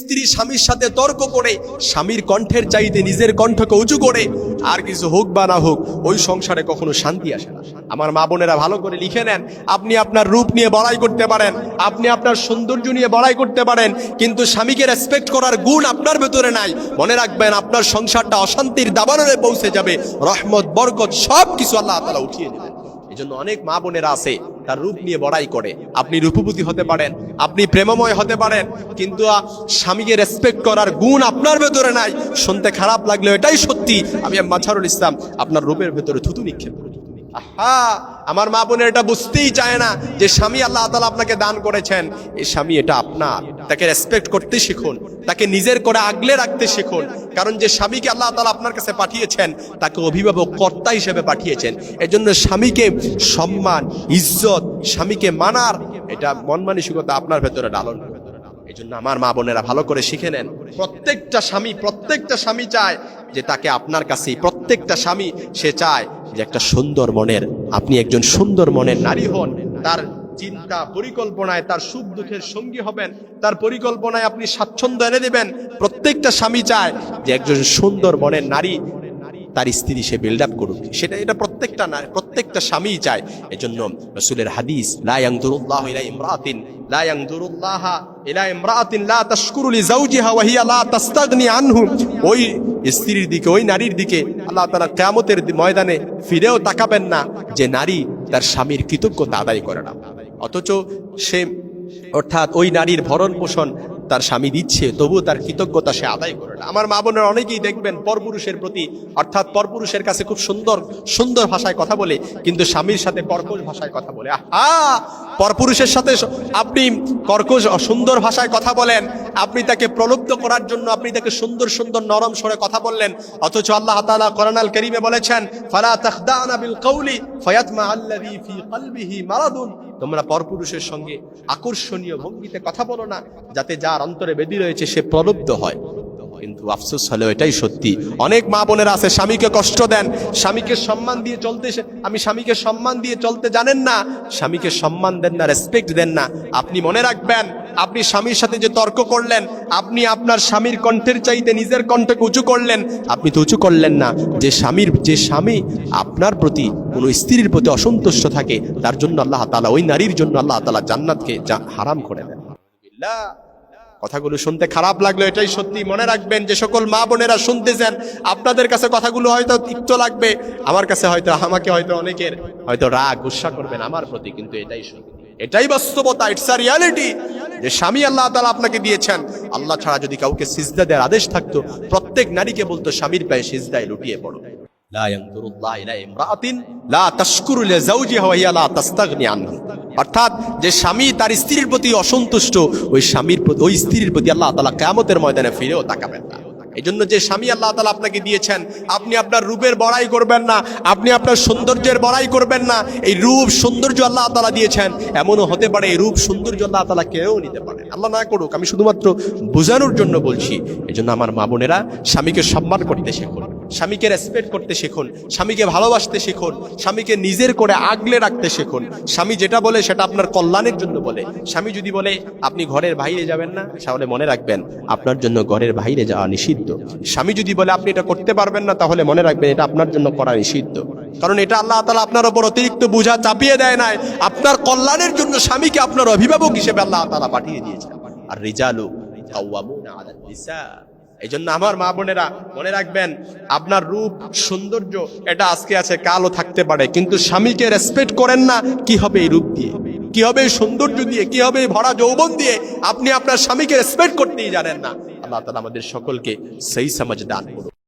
স্ত্রী স্বামীর সাথে তর্ক করে স্বামীর কণ্ঠের চাইতে নিজের কণ্ঠকে উঁচু করে আর কিছু হোক বা না হোক ওই সংসারে কখনো শান্তি আসে না। আমার মা বোনেরা ভালো করে লিখে নেন, আপনি আপনার রূপ নিয়ে বড়াই করতে পারেন, আপনি আপনার সৌন্দর্য নিয়ে বড়াই করতে পারেন, কিন্তু স্বামীকে রেসপেক্ট করার গুণ আপনার ভেতরে নাই, মনে রাখবেন আপনার সংসারটা অশান্তির দাবানলে পৌঁছে যাবে। রহমত বরকত সব কিছু আল্লাহ তাআলা উঠিয়ে নেবেন। এজন্য অনেক মা বোনেরা আছে তার রূপ নিয়ে বড়াই করে। আপনি রূপবতী হতে পারেন, আপনি প্রেমময় হতে পারেন, কিন্তু স্বামীকে রেসপেক্ট করার গুণ আপনার ভেতরে নাই। শুনতে খারাপ লাগলেও এটাই সত্যি। আমি মাঝারুল ইসলাম আপনার রূপের ভেতরে থুতু নিক্ষেপ করি। আমার মা বোনের এটা বুঝতেই চায় না যে স্বামী আল্লাহ তাআলা আপনাকে দান করেছেন, এই স্বামী এটা আপনার। তাকে রেসপেক্ট করতে শিখুন, তাকে নিজের করে আগলে রাখতে শিখুন। কারণ যে স্বামীকে আল্লাহ তাআলা আপনার কাছে পাঠিয়েছেন তাকে অভিভাবক কর্তা হিসেবে পাঠিয়েছেন। এজন্য স্বামীকে সম্মান, ইজ্জত, স্বামীকে মানার এটা মন মানসিকতা আপনার ভেতরে ডালন। এই জন্য আমার মা বোনেরা ভালো করে শিখে নেন, প্রত্যেকটা স্বামী চায় যে তাকে আপনার কাছেই, প্রত্যেকটা স্বামী সে চায় যে একটা সুন্দর মনের, আপনি একজন সুন্দর মনের নারী হন। তার চিন্তা পরিকল্পনায় তার সুখ দুঃখের সঙ্গী হবেন, তার পরিকল্পনায় আপনি স্বাচ্ছন্দ্য এনে দেবেন। প্রত্যেকটা স্বামী চায় যে একজন সুন্দর মনের নারী তার স্ত্রী সে বিল্ড আপ করুক, এটা প্রত্যেকটা স্বামী চায়। এজন্য রাসূলের হাদিস, লা ইয়ানজুরুল্লাহু ইলা ইমরাতিন লা ইয়ানজুরুল্লাহা ইলা ইমরাতিন লা তাশকুরু লিজাওজিহা ওয়া হিয়া লা তাস্তাগনি আনহু, ওই স্ত্রীর দিকে, ওই নারীর দিকে আল্লাহ তাআলা কিয়ামতের ময়দানে ফিরেও তাকাবেন না যে নারী তার স্বামীর কৃতজ্ঞতা আদায় করে না। অথচ সে, অর্থাৎ ওই নারীর ভরণ পোষণ তার স্বামী দিচ্ছে, তবুও তার কৃতজ্ঞতা সে আদায় করে না। আমার মা বোনের অনেকেই দেখবেন পরপুরুষের প্রতি, অর্থাৎ পরপুরুষের কাছে খুব সুন্দর ভাষায় কথা বলে, কিন্তু স্বামীর সাথে কর্কশ ভাষায় কথা বলে। পরপুরুষের সাথে আপনি কর্কশ সুন্দর ভাষায় কথা বলেন, আপনি তাকে প্রলুব্ধ করার জন্য আপনি তাকে সুন্দর নরম স্বরে কথা বললেন। অথচ আল্লাহ তাআলা কোরআন আল কারীমে বলেছেন, ফালা তাখদানা বিল কওলি ফায়াতমা আল্লাযী ফি কলবিহি মারাদুন, তোমরা পরপুরুষের সঙ্গে আকর্ষণীয় ভঙ্গিতে কথা বলো না, যাতে যার অন্তরে বেদী রয়েছে সে প্রলুব্ধ হয়। কিন্তু আফসোস হলো এটাই সত্যি, অনেক মা বোনেরা আছে স্বামীকে কষ্ট দেন, স্বামীকে সম্মান দিয়ে চলতে, আমি স্বামীকে সম্মান দিয়ে চলতে জানেন না, স্বামীকে সম্মান দেন না, রেসপেক্ট দেন না। আপনি মনে রাখবেন, আপনি স্বামীর সাথে যে তর্ক করলেন, আপনি আপনার স্বামীর কণ্ঠের চাইতে নিজের কণ্ঠকে উঁচু করলেন, আপনি তো উঁচু করলেন না। যে স্বামী আপনার প্রতি কোন স্ত্রীর প্রতি অসন্তুষ্ট থাকে, তার জন্য আল্লাহ তাআলা, ওই নারীর জন্য আল্লাহ তাআলা জান্নাতকে হারাম করে দেন। কথাগুলো শুনতে খারাপ লাগলো, এটাই সত্যি। মনে রাখবেন, যে সকল মা বোনেরা শুনতেছেন, আপনাদের কাছে কথাগুলো হয়তো তিক্ত লাগবে, আমার কাছে হয়তো, আমাকে হয়তো অনেকের হয়তো রাগ গুসা করবেন আমার প্রতি, কিন্তু এটাই সত্যি, এটাই বাস্তবতা, ইটস আ রিয়ালিটি। যে স্বামী আল্লাহ তাআলা আপনাকে দিয়েছেন, আল্লাহ ছাড়া যদি কাউকে সিজদা দেওয়ার আদেশ থাকতো, প্রত্যেক নারীকে বলতো স্বামীর পায়ে সিজদায় লুটিয়ে পড়ো। লা ইয়ানজুরুল্লাহু ইলা ইমরাতিন লা তাশকুরু লিজাওজিহা ওয়া হিয়া লা তাস্তাগনি আনহু, অর্থাৎ যে স্বামী তার স্ত্রীর প্রতি অসন্তুষ্ট, ওই স্ত্রীর প্রতি আল্লাহ তাআলা কিয়ামতের ময়দানে ফিরেও তাকাবেন না। এই জন্য যে স্বামী আল্লাহ তাআলা আপনাকে দিয়েছেন, আপনি আপনার রূপের বড়াই করবেন না, আপনি আপনার সৌন্দর্যের বড়াই করবেন না। এই রূপ সৌন্দর্য আল্লাহ তাআলা দিয়েছেন, এমনও হতে পারে এই রূপ সৌন্দর্য আল্লাহ তাআলা কেউ নিতে পারে, আল্লাহ না করুক, আমি শুধুমাত্র বোঝানোর জন্য বলছি। এই জন্য আমার মা বোনেরা স্বামীকে সম্মান করতে শিখুন, স্বামীকে রেসপেক্ট করতে শিখুন, স্বামীকে ভালোবাসতে শিখুন, স্বামীকে নিজের করে আগলে রাখতে শিখুন। স্বামী যেটা বলে সেটা আপনার কল্যাণের জন্য বলে। স্বামী যদি বলে আপনি ঘরের বাইরে যাবেন না, তাহলে মনে রাখবেন আপনার জন্য ঘরের বাইরে যাওয়া নিষিদ্ধ। স্বামী যদি বলে আপনি এটা করতে পারবেন না, তাহলে মনে রাখবেন এটা আপনার জন্য করা নিষিদ্ধ। কারণ এটা আল্লাহ তাআলা আপনার উপর অতিরিক্ত বোঝা চাপিয়ে দেয় নাই, আপনার কল্যাণের জন্য স্বামীকে আপনার অভিভাবক হিসেবে আল্লাহ তাআলা পাঠিয়ে দিয়েছেন। আর রিজালু কাওয়ামুনা আলান নিসা, এই জন্য আমার মা বোনেরা মনে রাখবেন, আপনার রূপ সৌন্দর্য এটা আজকে আছে, কালও থাকতে পারে, কিন্তু স্বামীকে রেসপেক্ট করেন না, কি হবে এই রূপ দিয়ে, কি হবে এই সৌন্দর্য দিয়ে, কি হবে এই ভরা যৌবন দিয়ে? আপনি আপনার স্বামীকে রেসপেক্ট করতেই জানেন না। আল্লাহ তাআলা আমাদের সকলকে সেই সমঝ দান করুন।